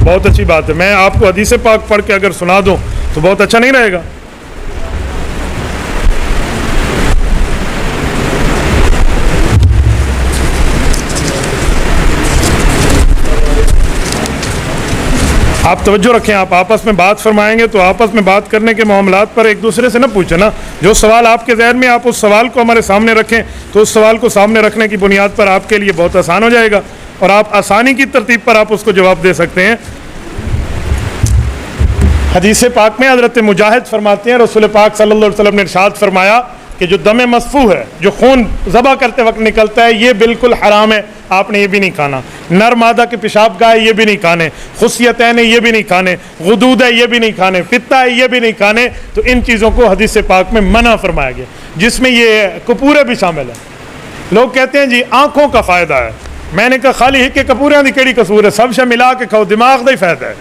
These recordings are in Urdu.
بہت اچھی بات ہے. میں آپ کو حدیث پاک پڑھ کے اگر سنا دوں تو بہت اچھا نہیں رہے گا. آپ توجہ رکھیں, آپ آپس میں بات فرمائیں گے تو آپس میں بات کرنے کے معاملات پر ایک دوسرے سے نہ پوچھیں نا. جو سوال آپ کے ذہن میں, آپ اس سوال کو ہمارے سامنے رکھیں تو اس سوال کو سامنے رکھنے کی بنیاد پر آپ کے لیے بہت آسان ہو جائے گا اور آپ آسانی کی ترتیب پر آپ اس کو جواب دے سکتے ہیں. حدیث پاک میں حضرت مجاہد فرماتے ہیں رسول پاک صلی اللہ علیہ وسلم نے ارشاد فرمایا کہ جو دم مسفوح ہے, جو خون ذبح کرتے وقت نکلتا ہے, یہ بالکل حرام ہے, آپ نے یہ بھی نہیں کھانا. نر مادہ کے پیشاب گاہ یہ بھی نہیں کھانے, خصیتین ہے یہ بھی نہیں کھانے, غدود ہے یہ بھی نہیں کھانے, پتا ہے یہ بھی نہیں کھانے. تو ان چیزوں کو حدیث پاک میں منع فرمایا گیا, جس میں یہ کپورے بھی شامل ہیں. لوگ کہتے ہیں جی آنکھوں کا فائدہ ہے. میں نے کہا خالی ہک کے کپوریاں دی کیڑی قصور ہے, سب سے ملا کے کھاؤ, دماغ دا ہی فائدہ ہے,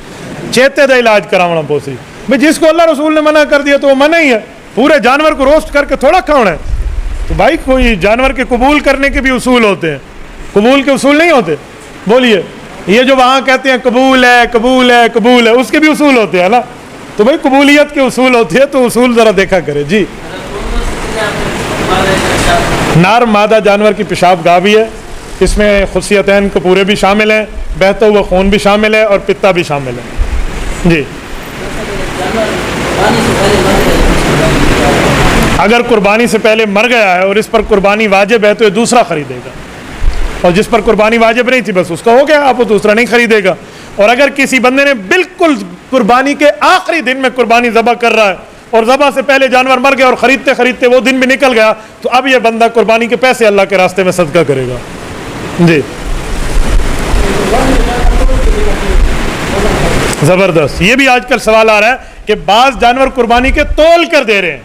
چیتے دا علاج کراونا پوسی. بھئی جس کو اللہ رسول نے منع کر دیا تو وہ منع ہی ہے. پورے جانور کو روسٹ کر کے تھوڑا کھانا ہے. تو بھائی کوئی جانور کے قبول کرنے کے بھی اصول ہوتے ہیں, قبول کے اصول نہیں ہوتے. بولیے, یہ جو وہاں کہتے ہیں قبول ہے قبول ہے قبول ہے, اس کے بھی اصول ہوتے ہیں نا. تو بھائی قبولیت کے اصول ہوتے ہیں تو اصول ذرا دیکھا کرے. جی, نار مادہ جانور کی پیشاب گاہ بھی ہے, اس میں خصیتین کپورے بھی شامل ہیں, بہتا ہوا خون بھی شامل ہے اور پتا بھی شامل ہے. جی, اگر قربانی سے پہلے مر گیا ہے اور اس پر قربانی واجب ہے تو یہ دوسرا خریدے گا, اور جس پر قربانی واجب نہیں تھی بس اس کا ہو گیا, آپ وہ دوسرا نہیں خریدے گا. اور اگر کسی بندے نے بالکل قربانی کے آخری دن میں قربانی ذبح کر رہا ہے اور ذبح سے پہلے جانور مر گیا اور خریدتے خریدتے وہ دن بھی نکل گیا, تو اب یہ بندہ قربانی کے پیسے اللہ کے راستے میں صدقہ کرے گا. جی, زبردست. یہ بھی آج کل سوال آ رہا ہے کہ بعض جانور قربانی کے تول کر دے رہے ہیں,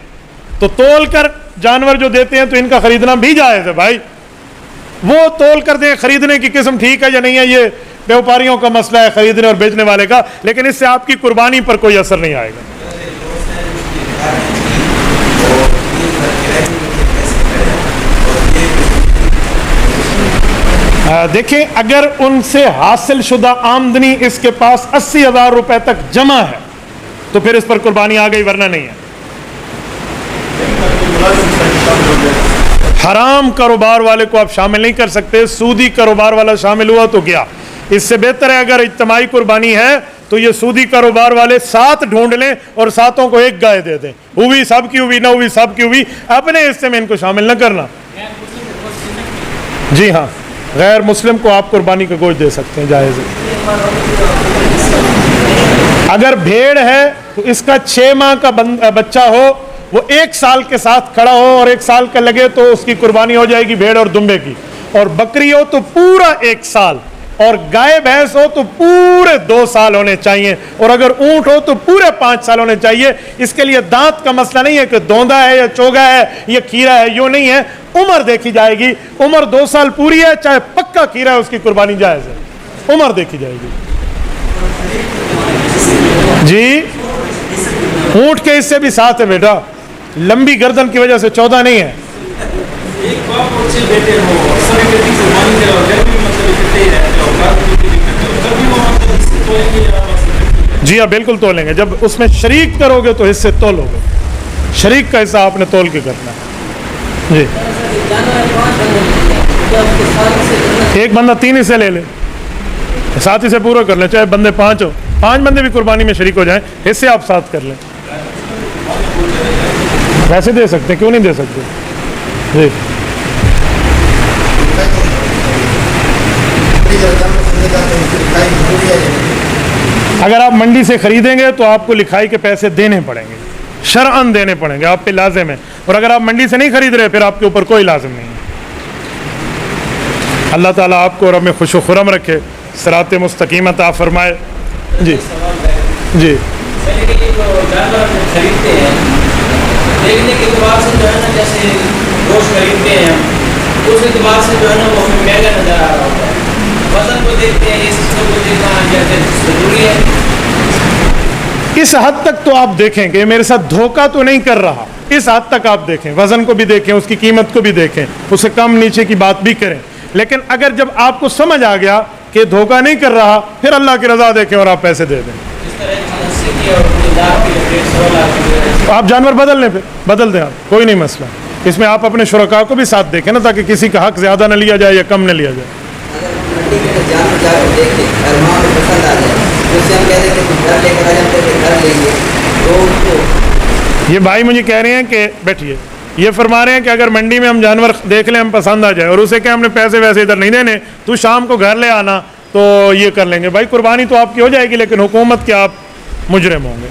تو تول کر جانور جو دیتے ہیں تو ان کا خریدنا بھی جائز ہے. بھائی وہ تول کر دیں, خریدنے کی قسم ٹھیک ہے یا نہیں ہے, یہ بیوپاریوں کا مسئلہ ہے, خریدنے اور بیچنے والے کا, لیکن اس سے آپ کی قربانی پر کوئی اثر نہیں آئے گا. دیکھیں, اگر ان سے حاصل شدہ آمدنی اس کے پاس 80,000 روپے تک جمع ہے تو پھر اس پر قربانی آ گئی, ورنہ نہیں ہے. حرام کاروبار والے کو آپ شامل نہیں کر سکتے, سودی کاروبار والا شامل ہوا تو گیا. اس سے بہتر ہے اگر اجتماعی قربانی ہے تو یہ سودی کاروبار والے 7 ڈھونڈ لیں اور 7 کو ایک گائے دے دیں, ہوئی سب کی ہوئی, نہ ہوئی سب کی ہوئی, اپنے حصے میں ان کو شامل نہ کرنا. جی ہاں, غیر مسلم کو آپ قربانی کا گوشت دے سکتے ہیں, جائز ہے. اگر بھیڑ ہے تو اس کا 6 ماہ کا بچہ ہو, وہ 1 سال کے ساتھ کھڑا ہو اور 1 سال کا لگے تو اس کی قربانی ہو جائے گی بھیڑ اور دمبے کی. اور بکری ہو تو پورا 1 سال, اور گائے بھینس ہو تو پورے 2 سال ہونے چاہیے, اور اگر اونٹ ہو تو پورے 5 سال ہونے چاہیے. اس کے لیے دانت کا مسئلہ نہیں ہے کہ دوندا ہے یا چوگا ہے یا کھیرا ہے, یوں نہیں ہے. عمر دیکھی جائے گی, عمر 2 سال پوری ہے, چاہے پکا کھیرا ہے, اس کی قربانی جائز ہے, عمر دیکھی جائے گی. جی, اونٹ کے حصے بھی 7 ہے بیٹا, لمبی گردن کی وجہ سے 14 نہیں ہے. جی ہاں, بالکل تولیں گے. جب اس میں شریک کرو گے تو حصے تولو گے, شریک کا حصہ آپ نے تول کے کرنا ہے. جی, ایک بندہ 3 حصے لے لے, 7 حصے پورا کر لیں, چاہے بندے 5 ہو, 5 بندے بھی قربانی میں شریک ہو جائیں, حصے آپ 7 کر لیں. ویسے دے سکتے ہیں, کیوں نہیں دے سکتے. جی, اگر آپ منڈی سے خریدیں گے تو آپ کو لکھائی کے پیسے دینے پڑیں گے, شرعاً دینے پڑیں گے, آپ پہ لازم ہے. اور اگر آپ منڈی سے نہیں خرید رہے پھر آپ کے اوپر کوئی لازم نہیں ہے. اللہ تعالیٰ آپ کو اور ہمیں خوش و خرم رکھے, صراط مستقیم عطا فرمائے. جی جی, دیکھنے کے اعتبار سے جو ہے نا, جیسے گوشت خریدتے ہیں اس اعتبار سے جو ہے نا وہ ہمیں مہنگا نظر آ رہا ہوتا ہے. وزن کو دیکھتے ہیں, اس چیزوں کو دیکھنا ضروری ہے. اس حد تک تو آپ دیکھیں کہ میرے ساتھ دھوکہ تو نہیں کر رہا, اس حد تک آپ دیکھیں, وزن کو بھی دیکھیں, اس کی قیمت کو بھی دیکھیں, اسے کم نیچے کی بات بھی کریں. لیکن اگر جب آپ کو سمجھ آ گیا کہ دھوکہ نہیں کر رہا، پھر اللہ کی رضا دیکھیں اور آپ پیسے دے دیں. اس طرح سے کیا اور لاکھ کی 100 لاکھ آپ جانور بدل لیں، پھر بدل دیں آپ، کوئی نہیں مسئلہ. اس میں آپ اپنے شرکاء کو بھی ساتھ دیکھیں نا، تاکہ کسی کا حق زیادہ نہ لیا جائے یا کم نہ لیا جائے. اگر منڈی میں جانور جا کر دیکھیں اور وہاں پہ پسند آ جائے تو اسے ہم کہہ دیتے ہیں گھر لے کر آ جاتے ہیں، گھر لیں گے تو اس کو. یہ بھائی مجھے کہہ رہے ہیں کہ بیٹھیے، یہ فرما رہے ہیں کہ اگر منڈی میں ہم جانور دیکھ لیں، ہم پسند آ جائے اور اسے کہ ہم نے پیسے ویسے ادھر نہیں دینے، تو شام کو گھر لے آنا تو یہ کر لیں گے. بھائی قربانی تو آپ کی ہو جائے گی، لیکن حکومت کے آپ مجرم ہوں گے.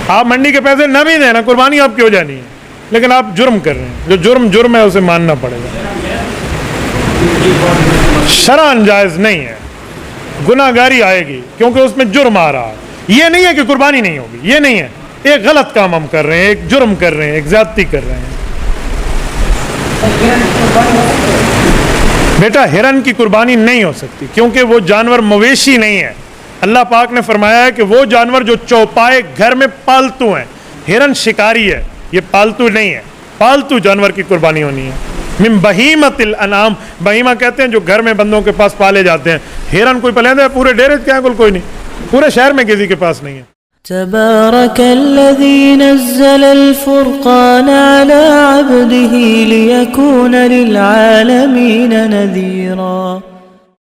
آپ منڈی کے پیسے نہ بھی دینا، قربانی آپ کی ہو جانی ہے، لیکن آپ جرم کر رہے ہیں. جو جرم ہے اسے ماننا پڑے گا. شرعاً جائز نہیں ہے، گناہ گاری آئے گی کیونکہ اس میں جرم آ رہا ہے. یہ نہیں ہے کہ قربانی نہیں ہوگی، یہ نہیں ہے. ایک غلط کام ہم کر رہے ہیں، ایک جرم کر رہے ہیں، ایک زیادتی کر رہے ہیں. بیٹا ہرن کی قربانی نہیں ہو سکتی کیونکہ وہ جانور مویشی نہیں ہے. اللہ پاک نے فرمایا ہے کہ وہ جانور جو چوپائے گھر میں پالتو ہیں. ہرن شکاری ہے، یہ پالتو نہیں ہے. پالتو جانور کی قربانی ہونی ہے. من بہیمت الانعام، بہیمہ کہتے ہیں جو گھر میں بندوں کے پاس پالے جاتے ہیں. ہرن کوئی پلندہ ہے پورے ڈیرے کیا ہے؟ کوئی نہیں، پورے شہر میں کسی کے پاس نہیں ہے. تبارك الذي نزل الفرقان على عبده ليكون للعالمين نذيرا